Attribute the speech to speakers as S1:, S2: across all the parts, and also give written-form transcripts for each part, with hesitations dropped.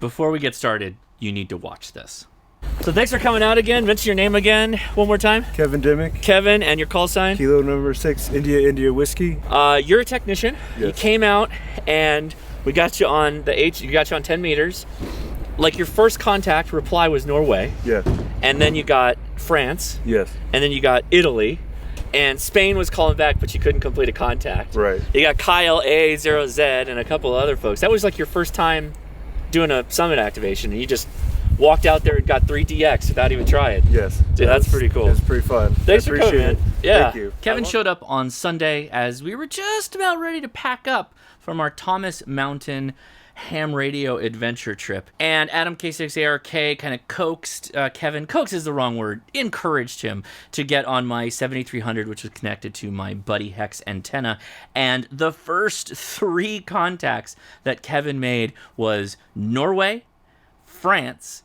S1: before we get started, you need to watch this. So thanks for coming out again. Mention your name again one more time.
S2: Kevin Dimmick.
S1: Kevin, and your call sign?
S2: Kilo number 6, India Whiskey.
S1: You're a technician.
S2: Yes.
S1: You came out and we got you on you got you on 10 meters. Like your first contact reply was Norway.
S2: Yeah.
S1: And then you got France.
S2: Yes.
S1: And then you got Italy. And Spain was calling back, but you couldn't complete a contact.
S2: Right.
S1: You got Kyle A0Z and a couple of other folks. That was like your first time doing a summit activation, and you just walked out there and got 3 DX without even trying.
S2: Yes.
S1: Dude, that's pretty cool.
S2: It's pretty fun.
S1: Thanks for coming, man. Yeah.
S2: Thank you.
S1: Kevin showed up on Sunday as we were just about ready to pack up from our Thomas Mountain ham radio adventure trip. And Adam K6ARK kind of coaxed Kevin, coax is the wrong word, encouraged him to get on my 7300, which was connected to my Buddy Hex antenna. And the first 3 contacts that Kevin made was Norway, France,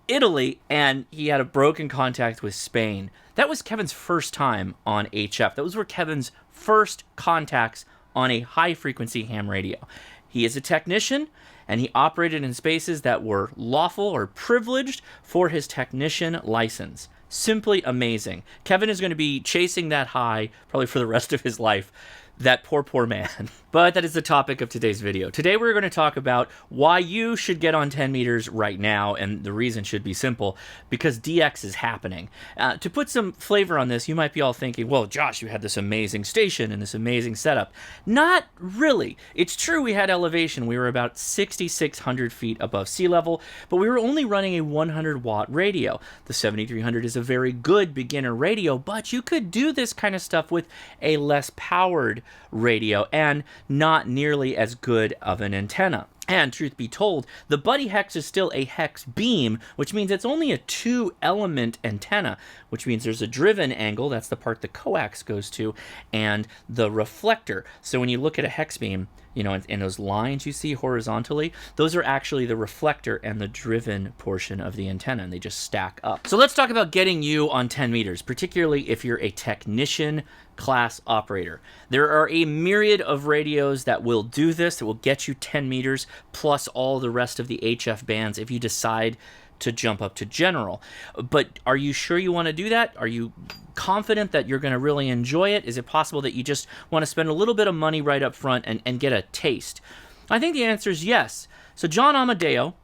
S1: Italy, and he had a broken contact with Spain. That was Kevin's first time on HF. Those were Kevin's first contacts on a high-frequency ham radio. He is a technician, and he operated in spaces that were lawful or privileged for his technician license. Simply amazing. Kevin is going to be chasing that high probably for the rest of his life. That poor man. But that is the topic of today's video. Today we're going to talk about why you should get on 10 meters right now, and the reason should be simple, because DX is happening. To put some flavor on this, you might be all thinking, well, Josh, you had this amazing station and this amazing setup. Not really. It's true we had elevation. We were about 6,600 feet above sea level, but we were only running a 100-watt radio. The 7300 is a very good beginner radio, but you could do this kind of stuff with a less powered radio and not nearly as good of an antenna. And truth be told, the Buddy Hex is still a hex beam, which means it's only a 2-element antenna, which means there's a driven angle, that's the part the coax goes to, and the reflector. So when you look at a hex beam, you know, in those lines you see horizontally, those are actually the reflector and the driven portion of the antenna, and they just stack up. So let's talk about getting you on 10 meters, particularly if you're a technician class operator. There are a myriad of radios that will do this, that will get you 10 meters, plus all the rest of the HF bands if you decide to jump up to general. But are you sure you want to do that? Are you confident that you're going to really enjoy it? Is it possible that you just want to spend a little bit of money right up front and get a taste? I think the answer is yes. So John Amadeo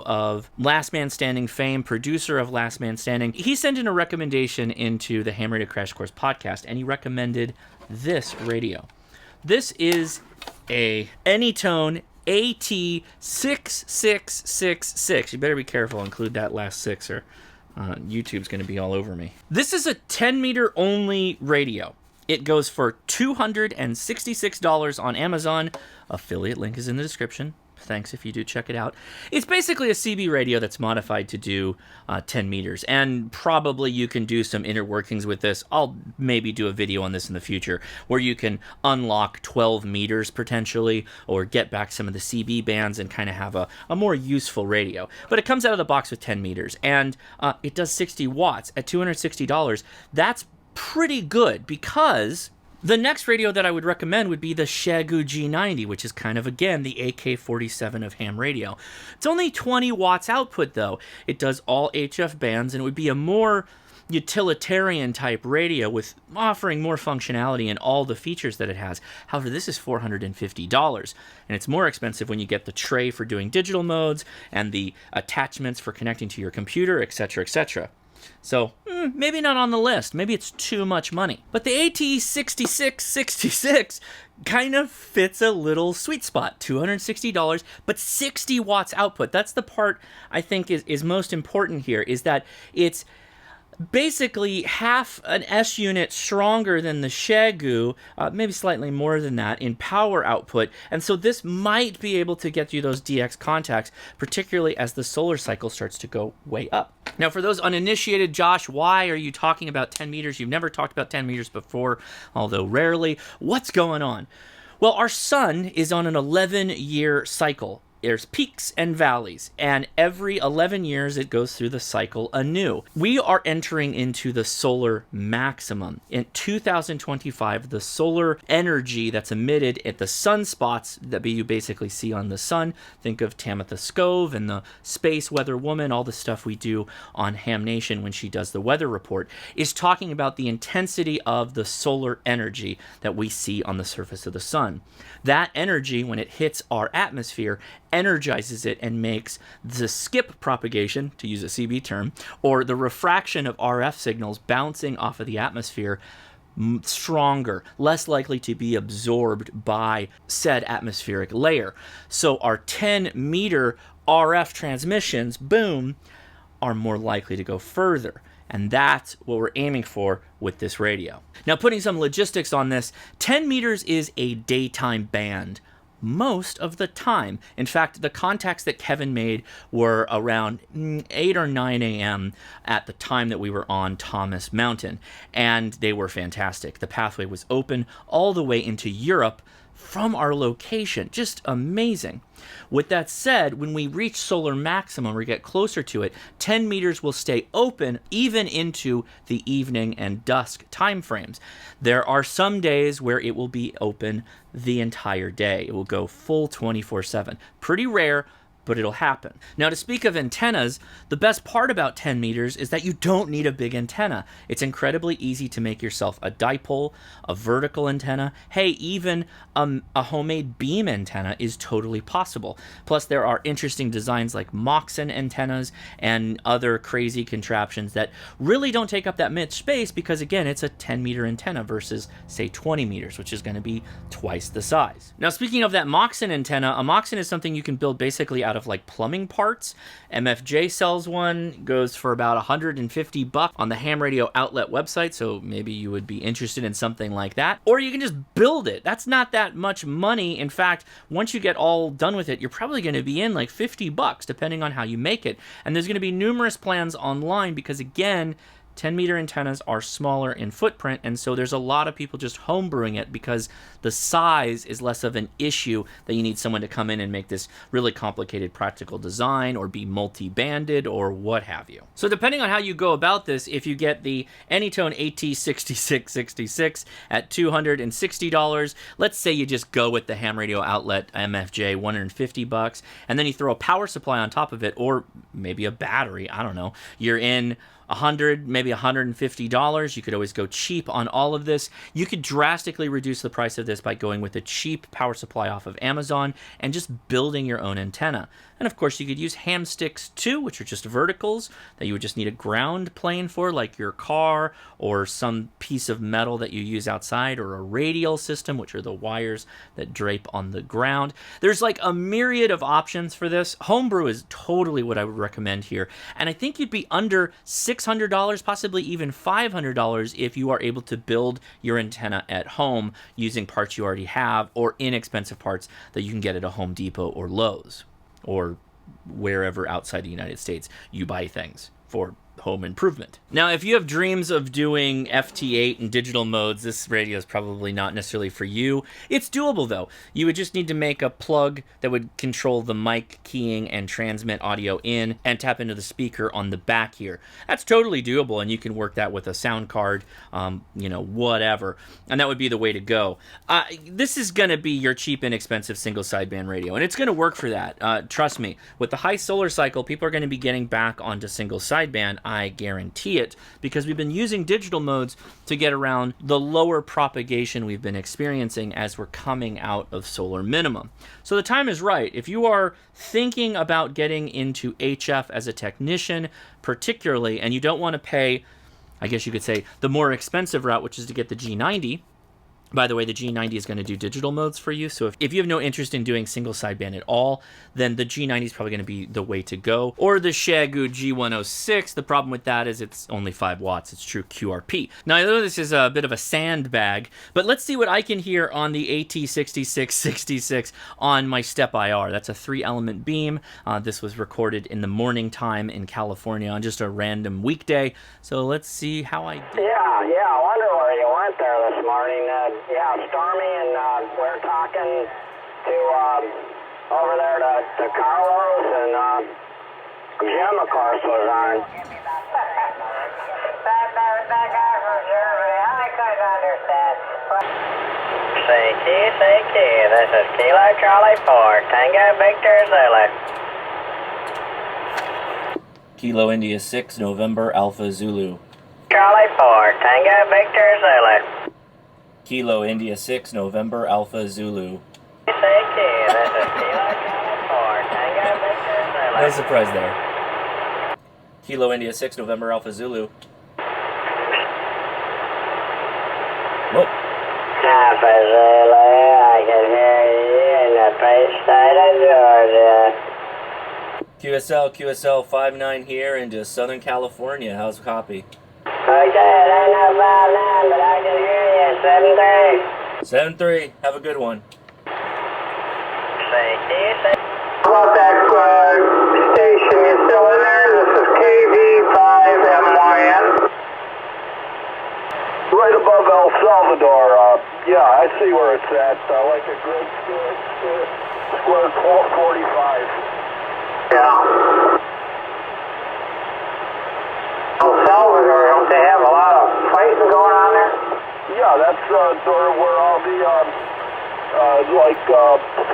S1: of Last Man Standing fame, producer of Last Man Standing, he sent in a recommendation into the Ham Radio Crash Course podcast, and he recommended this radio. This is a Anytone AT6666. You better be careful, include that last 6 or YouTube's going to be all over me. This is a 10 meter only radio. It goes for $266 on Amazon. Affiliate link is in the description. Thanks if you do check it out. It's basically a CB radio that's modified to do 10 meters, and probably you can do some inner workings with this. I'll maybe do a video on this in the future where you can unlock 12 meters potentially, or get back some of the CB bands and kind of have a more useful radio. But it comes out of the box with 10 meters, and it does 60 watts at $260. That's pretty good, because the next radio that I would recommend would be the Xiegu G90, which is kind of, again, the AK-47 of ham radio. It's only 20 watts output, though. It does all HF bands, and it would be a more utilitarian type radio with offering more functionality and all the features that it has. However, this is $450, and it's more expensive when you get the tray for doing digital modes and the attachments for connecting to your computer, etc., etc. So, maybe not on the list. Maybe it's too much money. But the AT6666 kind of fits a little sweet spot. $260, but 60 watts output. That's the part I think is most important here, is that it's basically half an S unit stronger than the Xiegu, maybe slightly more than that in power output, and so this might be able to get you those DX contacts, particularly as the solar cycle starts to go way up. Now, for those uninitiated, Josh, why are you talking about 10 meters? You've never talked about 10 meters before, although rarely. What's going on? Well, our sun is on an 11-year cycle. There's peaks and valleys, and every 11 years it goes through the cycle anew. We are entering into the solar maximum. In 2025, the solar energy that's emitted at the sunspots that you basically see on the sun, think of Tamitha Skov and the Space Weather Woman, all the stuff we do on Ham Nation when she does the weather report, is talking about the intensity of the solar energy that we see on the surface of the sun. That energy, when it hits our atmosphere, energizes it and makes the skip propagation, to use a CB term, or the refraction of RF signals bouncing off of the atmosphere stronger, less likely to be absorbed by said atmospheric layer. So our 10-meter RF transmissions, boom, are more likely to go further. And that's what we're aiming for with this radio. Now, putting some logistics on this, 10 meters is a daytime band most of the time. In fact, the contacts that Kevin made were around 8 or 9 a.m. at the time that we were on Thomas Mountain, and they were fantastic. The pathway was open all the way into Europe from our location. Just amazing. With that said, when we reach solar maximum or get closer to it, 10 meters will stay open even into the evening and dusk time frames. There are some days where it will be open the entire day. It will go full 24/7. Pretty rare, but it'll happen. Now, to speak of antennas, the best part about 10 meters is that you don't need a big antenna. It's incredibly easy to make yourself a dipole, a vertical antenna. Hey, even a homemade beam antenna is totally possible. Plus, there are interesting designs like Moxon antennas and other crazy contraptions that really don't take up that much space because, again, it's a 10-meter antenna versus, say, 20 meters, which is going to be twice the size. Now, speaking of that Moxon antenna, a Moxon is something you can build basically out of like plumbing parts. MFJ sells one, goes for about $150 on the Ham Radio Outlet website, so maybe you would be interested in something like that. Or you can just build it. That's not that much money. In fact, once you get all done with it, you're probably going to be in like $50 depending on how you make it. And there's going to be numerous plans online because, again, 10-meter antennas are smaller in footprint, and so there's a lot of people just homebrewing it because the size is less of an issue that you need someone to come in and make this really complicated practical design or be multi-banded or what have you. So depending on how you go about this, if you get the Anytone AT6666 at $260, let's say you just go with the Ham Radio Outlet MFJ, $150, and then you throw a power supply on top of it, or maybe a battery, I don't know, you're in $100, maybe $150. You could always go cheap on all of this. You could drastically reduce the price of this by going with a cheap power supply off of Amazon and just building your own antenna. And of course, you could use ham sticks too, which are just verticals that you would just need a ground plane for, like your car or some piece of metal that you use outside, or a radial system, which are the wires that drape on the ground. There's like a myriad of options for this. Homebrew is totally what I would recommend here. And I think you'd be under $600, possibly even $500 if you are able to build your antenna at home using parts you already have or inexpensive parts that you can get at a Home Depot or Lowe's or wherever outside the United States you buy things for home improvement. Now, if you have dreams of doing FT8 and digital modes, this radio is probably not necessarily for you. It's doable though. You would just need to make a plug that would control the mic keying and transmit audio in and tap into the speaker on the back here. That's totally doable, and you can work that with a sound card, whatever, and that would be the way to go. This is going to be your cheap, inexpensive single sideband radio, and it's going to work for that. Trust me, with the high solar cycle, people are going to be getting back onto single sideband. I guarantee it, because we've been using digital modes to get around the lower propagation we've been experiencing as we're coming out of solar minimum. So the time is right. If you are thinking about getting into HF as a technician, particularly, and you don't want to pay, I guess you could say, the more expensive route, which is to get the G90. By the way, the G90 is going to do digital modes for you, so if you have no interest in doing single sideband at all, then the G90 is probably going to be the way to go. Or the Xiegu G106. The problem with that is it's only 5 watts. It's true QRP. Now, I know this is a bit of a sandbag, but let's see what I can hear on the AT6666 on my Step IR. That's a 3-element beam. This was recorded in the morning time in California on just a random weekday, so let's see how I do.
S3: Yeah, I wonder where you went there this morning. Yeah, stormy, and we're talking to over there there to Carlos and Jim, of course, was on. That guy from Germany, I couldn't understand. CQ, this is Kilo Charlie 4, Tango Victor Zulu.
S1: Kilo India 6, November Alpha Zulu.
S3: Charlie 4, Tango Victor Zulu.
S1: Kilo India 6, November Alpha Zulu.
S3: CQ, this is Kilo Charlie 4, Tango Victor Zulu.
S1: No surprise there. Kilo India 6, November Alpha Zulu. Whoa.
S3: Alpha Zulu, I can hear you in the great state of Georgia.
S1: QSL 59 here into Southern California. How's the copy?
S3: Okay, it ain't no 59, but I can hear you, 73.
S1: 7-3. Have a good one.
S3: CQ, about that station, you still in there? This is KV5MYN. Right above El Salvador. Yeah, I see where it's at. Like a grid square 45. Yeah. El Salvador, don't they have a lot of fighting going on there? Yeah, that's where all the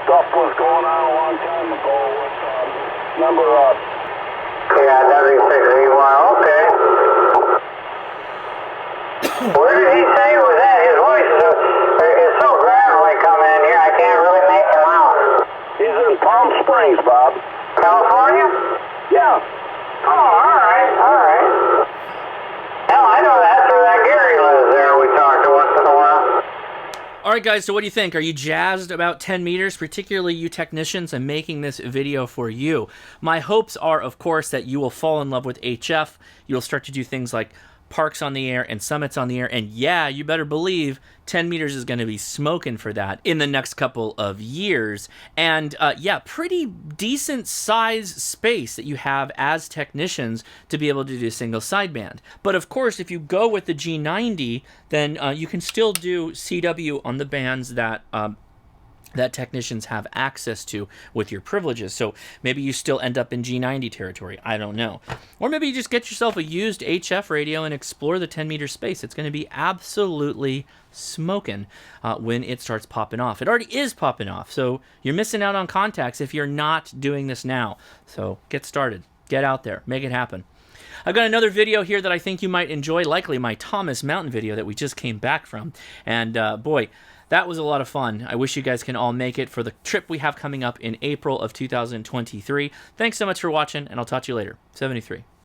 S3: stuff was going on a long time ago with number yeah, W6V1. Okay. Where did he say it was at? His voice is so gravelly coming in here, I can't really make him out. He's in Palm Springs, Bob. California? Yeah. Oh, alright. Hell, I know that's where that Gary lives there. We talk to once in a while.
S1: All right, guys, so what do you think? Are you jazzed about 10 meters, particularly you technicians? I'm making this video for you. My hopes are, of course, that you will fall in love with HF. You'll start to do things like parks on the air and summits on the air, and yeah, you better believe 10 meters is going to be smoking for that in the next couple of years. And yeah, pretty decent size space that you have as technicians to be able to do single sideband. But of course, if you go with the G90, then you can still do CW on the bands that that technicians have access to with your privileges. So maybe you still end up in G90 territory. I don't know. Or maybe you just get yourself a used HF radio and explore the 10-meter space. It's going to be absolutely smoking when it starts popping off. It already is popping off. So you're missing out on contacts if you're not doing this now. So get started. Get out there. Make it happen. I've got another video here that I think you might enjoy, likely my Thomas Mountain video that we just came back from. And boy, that was a lot of fun. I wish you guys can all make it for the trip we have coming up in April of 2023. Thanks so much for watching, and I'll talk to you later. 73.